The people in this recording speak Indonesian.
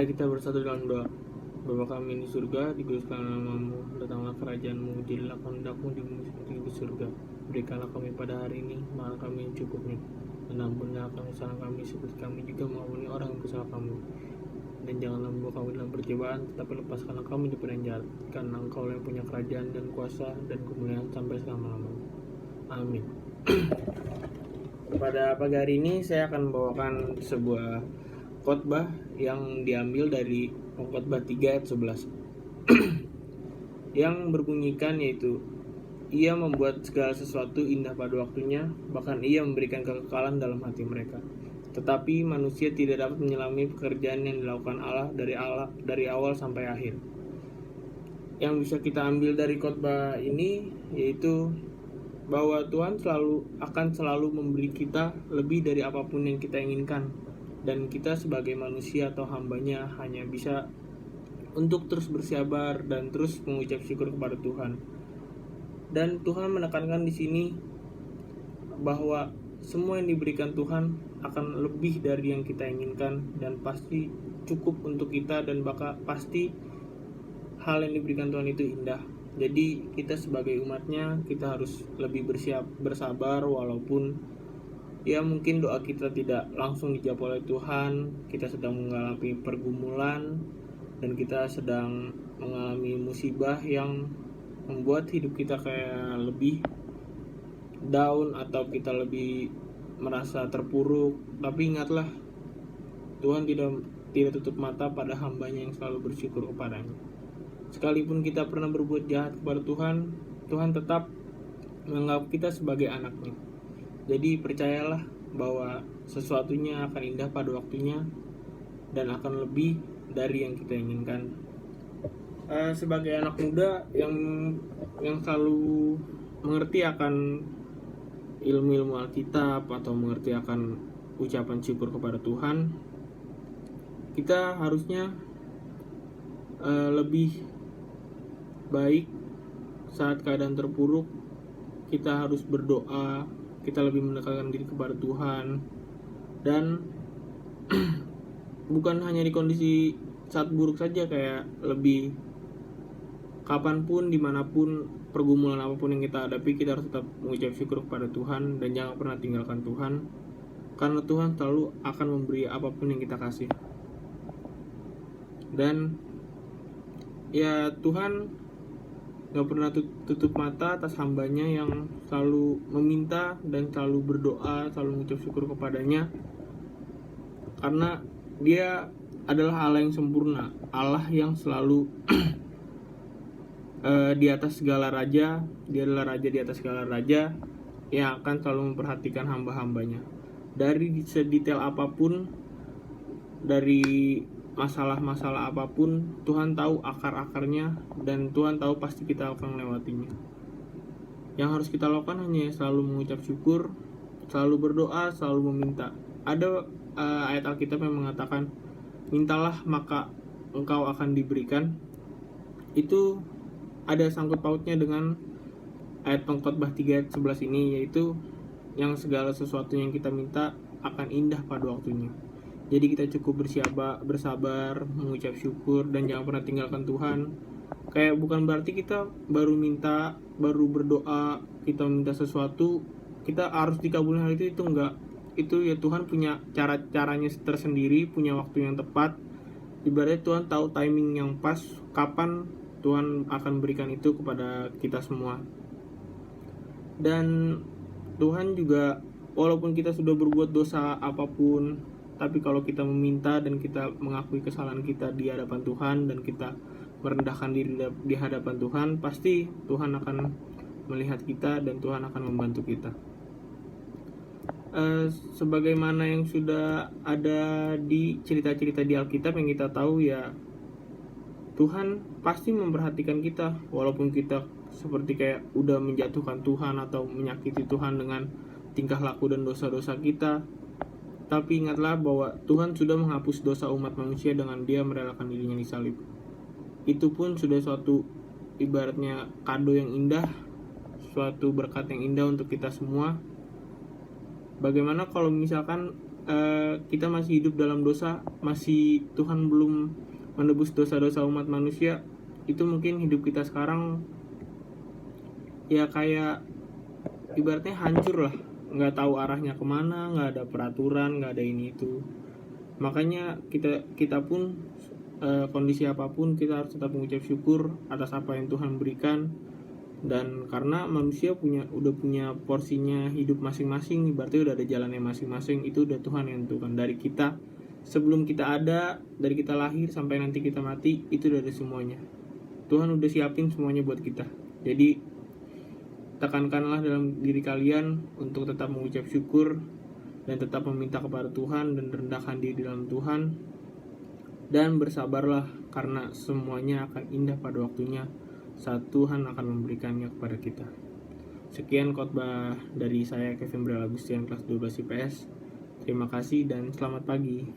Mari kita bersatu dalam doa. Bapa kami di surga, dikuduskanlah namamu, datanglah kerajaanmu, jadilah kehendak-mu di bumi seperti di surga. Berikanlah kami pada hari ini makan kami yang cukupnya, dan ampunilah kami kesalahan kami seperti kami juga mengampuni orang yang bersalah kami. Dan janganlah membawa kami dalam percobaan, tetapi lepaskanlah kami dari yang jahat. Karena Engkau yang punya kerajaan dan kuasa dan kemuliaan sampai selama-lamanya. Amin. Pada pagi hari ini saya akan membawakan sebuah khotbah yang diambil dari Pengkhotbah 3 ayat 11 yang berbunyikan yaitu, Ia membuat segala sesuatu indah pada waktunya, bahkan Ia memberikan kekekalan dalam hati mereka. Tetapi manusia tidak dapat menyelami pekerjaan yang dilakukan Allah dari awal sampai akhir. Yang bisa kita ambil dari khotbah ini yaitu bahwa Tuhan akan selalu memberi kita lebih dari apapun yang kita inginkan, dan kita sebagai manusia atau hambanya hanya bisa untuk terus bersabar dan terus mengucap syukur kepada Tuhan. Dan Tuhan menekankan di sini bahwa semua yang diberikan Tuhan akan lebih dari yang kita inginkan dan pasti cukup untuk kita, dan pasti hal yang diberikan Tuhan itu indah. Jadi kita sebagai umatnya kita harus lebih bersabar walaupun ya mungkin doa kita tidak langsung dijawab oleh Tuhan, kita sedang mengalami pergumulan dan kita sedang mengalami musibah yang membuat hidup kita kayak lebih down atau kita lebih merasa terpuruk. Tapi ingatlah, Tuhan tidak tutup mata pada hambanya yang selalu bersyukur kepadanya. Sekalipun kita pernah berbuat jahat kepada Tuhan, Tuhan tetap menganggap kita sebagai anaknya. Jadi percayalah bahwa sesuatunya akan indah pada waktunya dan akan lebih dari yang kita inginkan. Sebagai anak muda yang selalu mengerti akan ilmu-ilmu Alkitab atau mengerti akan ucapan syukur kepada Tuhan, kita harusnya lebih baik saat keadaan terpuruk. Kita harus berdoa, kita lebih mendekatkan diri kepada Tuhan, dan bukan hanya di kondisi saat buruk saja, kayak lebih kapanpun, dimanapun, pergumulan apapun yang kita hadapi, kita harus tetap mengucap syukur kepada Tuhan dan jangan pernah tinggalkan Tuhan, karena Tuhan selalu akan memberi apapun yang kita kasih. Dan ya Tuhan gak pernah tutup mata atas hambanya yang selalu meminta dan selalu berdoa, selalu mengucap syukur kepadanya, karena Dia adalah Allah yang sempurna, Allah yang selalu di atas segala raja. Dia adalah raja di atas segala raja yang akan selalu memperhatikan hamba-hambanya. Dari sedetail apapun, dari masalah-masalah apapun, Tuhan tahu akar-akarnya dan Tuhan tahu pasti kita akan melewatinya. Yang harus kita lakukan hanya selalu mengucap syukur, selalu berdoa, selalu meminta. Ada ayat Alkitab yang mengatakan, mintalah maka engkau akan diberikan. Itu ada sangkut pautnya dengan ayat Pengkhotbah 3 ayat 11 ini, yaitu yang segala sesuatu yang kita minta akan indah pada waktunya. Jadi kita cukup bersabar, mengucap syukur, dan jangan pernah tinggalkan Tuhan. Kayak bukan berarti kita baru berdoa, kita minta sesuatu, kita harus dikabulkan hal itu enggak. Itu ya Tuhan punya caranya tersendiri, punya waktu yang tepat. Ibaratnya Tuhan tahu timing yang pas, kapan Tuhan akan berikan itu kepada kita semua. Dan Tuhan juga, walaupun kita sudah berbuat dosa apapun, tapi kalau kita meminta dan kita mengakui kesalahan kita di hadapan Tuhan dan kita merendahkan diri di hadapan Tuhan, pasti Tuhan akan melihat kita dan Tuhan akan membantu kita. Sebagaimana yang sudah ada di cerita-cerita di Alkitab yang kita tahu, ya Tuhan pasti memperhatikan kita, walaupun kita seperti kayak udah menjatuhkan Tuhan atau menyakiti Tuhan dengan tingkah laku dan dosa-dosa kita. Tapi ingatlah bahwa Tuhan sudah menghapus dosa umat manusia dengan Dia merelakan dirinya di salib. Itu pun sudah suatu ibaratnya kado yang indah, suatu berkat yang indah untuk kita semua. Bagaimana kalau misalkan kita masih hidup dalam dosa, masih Tuhan belum menebus dosa-dosa umat manusia, itu mungkin hidup kita sekarang ya kayak ibaratnya hancur lah, nggak tahu arahnya kemana, nggak ada peraturan, nggak ada ini itu. Makanya kita pun kondisi apapun kita harus tetap mengucap syukur atas apa yang Tuhan berikan. Dan karena manusia udah punya porsinya hidup masing-masing, berarti udah ada jalannya masing-masing, itu udah Tuhan yang tentukan. Dari kita sebelum kita ada, dari kita lahir sampai nanti kita mati, itu udah ada semuanya. Tuhan udah siapin semuanya buat kita. Jadi tekankanlah dalam diri kalian untuk tetap mengucap syukur dan tetap meminta kepada Tuhan dan rendahkan diri dalam Tuhan, dan bersabarlah karena semuanya akan indah pada waktunya saat Tuhan akan memberikannya kepada kita. Sekian khotbah dari saya, Kevin Bral Agustian, kelas 12 IPS. Terima kasih dan selamat pagi.